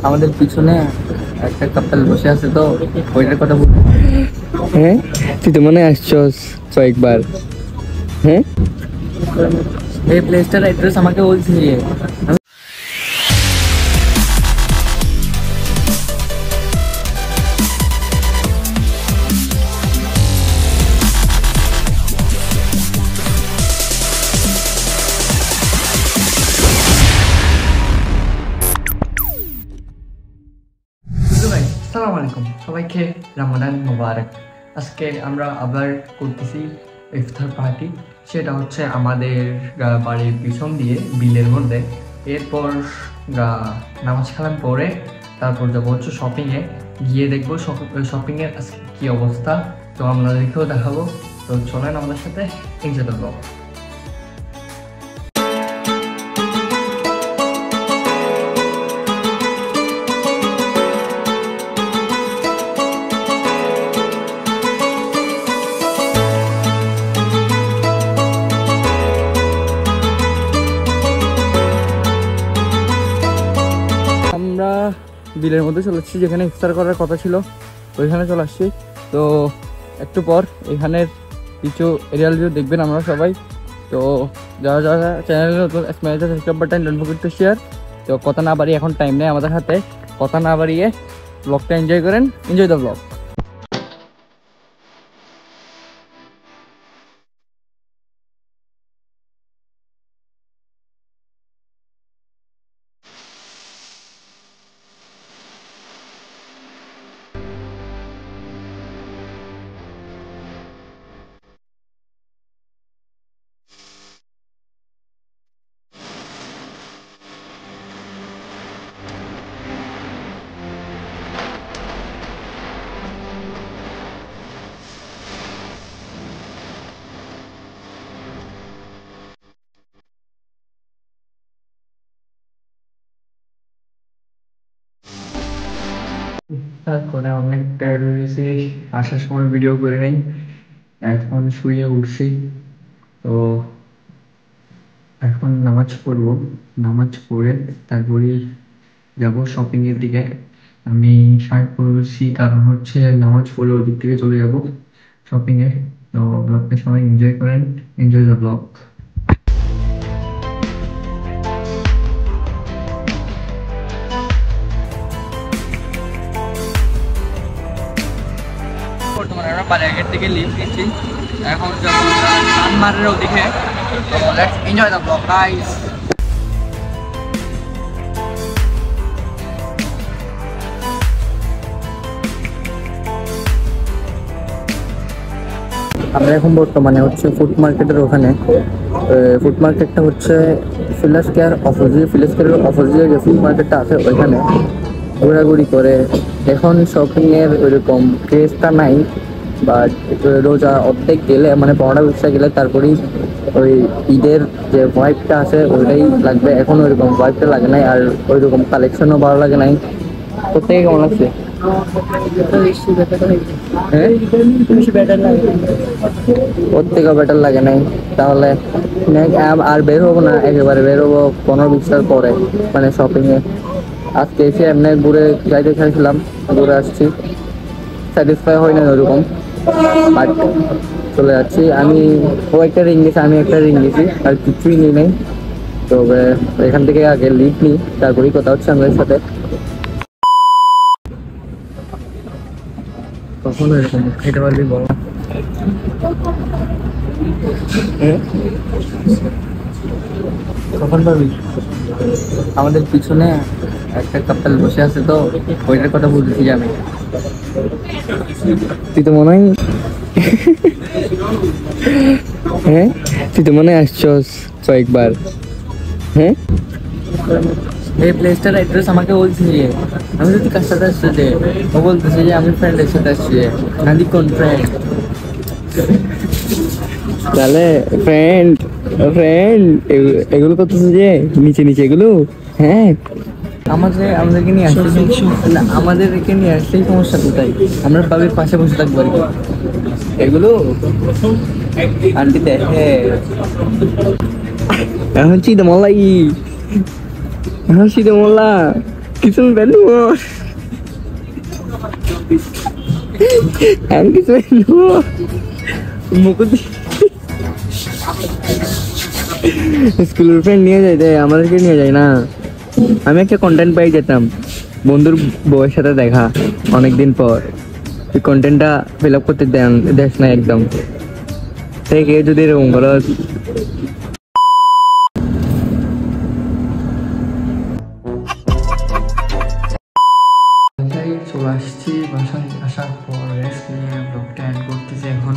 আমাদের পিছনে একটা কাপল বসে আছে, তো ওইটার কথা বল। হ্যাঁ, তুই তো মনে আসছস কয়েকবার। হ্যাঁ, এই প্লেসটার অ্যাড্রেস আমাকে বলছি। আসসালামু আলাইকুম সবাইকে, রমাদান মুবারক। আজকে আমরা আবার করতেছি ইফতার পার্টি। সেটা হচ্ছে আমাদের বাড়ির পিছন দিয়ে বিলের মধ্যে। এরপর নামাজ কালাম পরে তারপর যাবো হচ্ছে শপিংয়ে, গিয়ে দেখবো শপিংয়ের আজকে কী অবস্থা, তো আপনাদেরকেও দেখাবো। তো চলেন আমাদের সাথে এনজয় করবো। আমরা বিলের মধ্যে চলে আসছি, যেখানে ইফতার করার কথা ছিল ওইখানে চলে আসছি। তো একটু পর এখানের কিছু এরিয়াল ভিউ দেখবেন আমরা সবাই। তো যারা যারা চ্যানেলে নতুন subscribe button don't forget to share. তো কথা না বাড়িয়ে, এখন টাইম নেই আমাদের হাতে, কথা না বাড়িয়ে ব্লগটা এনজয় করেন। Enjoy the blog. তারপরে অনেক টায়ার্ড হয়েছি, আসার সময় ভিডিও করে নেই, এখন শুয়ে উঠছি। তো এখন নামাজ পড়বো, নামাজ পড়ে তারপরে যাব শপিংয়ের দিকে। আমি শার্ট পরেছি কারণ হচ্ছে নামাজ পড়ে ওদিক থেকে চলে যাব শপিংয়ে। তো ব্লগটা সবাই এনজয় করেন, এনজয় দ্য ব্লগ। বর্তমানে আমরা বালিয়াঘাট থেকে লিভ নিচ্ছি, এখন যাবো সানমারের ওদিকে। তো let's enjoy the blog guys. আমরা এখন বর্তমানে হচ্ছে ফুড মার্কেটের ওখানে। ফুড মার্কেটটা হচ্ছে ফিলাস কেয়ার অপোজিট, ফিলাস কেয়ারের অপোজিটে যে ফুড মার্কেটটা আছে ওইখানে ঘোরাঘুরি করে। এখন শপিংয়ের ওইরকম ক্রেজটা নাই, বাট রোজা অর্ধেক গেলে মানে 15টা ব্যবসা গেলে তারপরেই ওই ঈদের যে ভাইবটা আছে ওইটাই লাগবে। এখন ওইরকম ভাইবটা লাগে নাই, আর ওইরকম কালেকশনও ভালো লাগে নাই। প্রত্যেকে কেমন লাগছে? ওর থেকেও বেটার লাগে নাই। তাহলে আর বের হবো না, একেবারে বের হবো 15-20টার পরে, মানে শপিংয়ে। আজকে এসে এমনি ঘুরে যাইতে চাইছিলাম, ঘুরে আসছি, স্যাটিসফাই হয় না ওইরকম, বাট চলে যাচ্ছি। ও একটা রিং গেছে, আমি একটা রিং গেছি, আর কিছুই নিই নাই। তবে এখান থেকে আগে লিভ নিই, তারপরেই কথা হচ্ছে আমাদের সাথে। কখনো এরকম খেতে পারবি বল? কখন পারবি? আমাদের পিছনে একটা কাপল বসে আছে, তো ওইটার কথা বলতেছি আমি। তুই তো মনে হয় হ্যাঁ, তুই তো মনে আসছস কয়েকবার। হ্যাঁ, এই প্লেসটার অ্যাড্রেস আমাকে বলছি। আমি যদি কার সাথে আসছি, যে ও বলতেছে যে আমি ফ্রেন্ডের সাথে আসছি। নাদি কোন ফ্রেন্ড? তাহলে ফ্রেন্ড ফ্রেন্ড এগুলো করতেছে যে নিচে নিচে এগুলো। হ্যাঁ, আমাদেরকে নিয়ে আসছে, আমাদেরকে নিয়ে আসলেই সমস্যা কোথায়? আমরা বাবির পাশে বসে থাকবো আর কি। এগুলো আন্টি দেখে এখন চিদে মোল্লা এখন চিদে মোল্লা কিছু বেলবো আমি কিছু বেলবো মুকুতি স্কুলের ফ্রেন্ড নিয়ে যাই আমাদেরকে নিয়ে যায় না। আমি একটা কন্টেন্ট পাই যেতাম, বন্ধুর বউয়ের সাথে দেখা অনেকদিন পর, তুই কন্টেন্টটা ফিল আপ করতে দেখ না একদম থেকে যদি এরকম করো। চলে আসছি, বাসায় আসার পর রেস্ট নিয়ে ব্লগটা অ্যাড করতেছি এখন।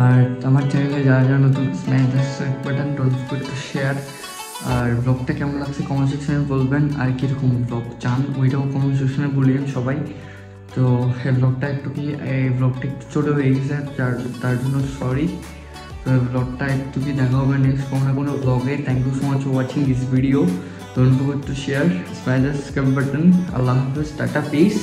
আর আমার চ্যানেলে যারা যারা নতুন smash the subscribe button, don't forget to share. আর ব্লগটা কেমন লাগছে কমেন্ট সেকশনে বলবেন, আর কীরকম ব্লগ চান ওইটাও কমেন্ট সেকশনে বলিয়েন সবাই। তো এই ব্লগটা একটু ছোটো হয়ে গেছে, তার জন্য সরি। তো এই ব্লগটা একটু কি দেখা হবে নেক্সট কোনো না কোনো ব্লগে। Thank you so much for watching this video, don't forget to share, smash the subscribe button. আল্লাহ হাফেজ, টাটা, পিস।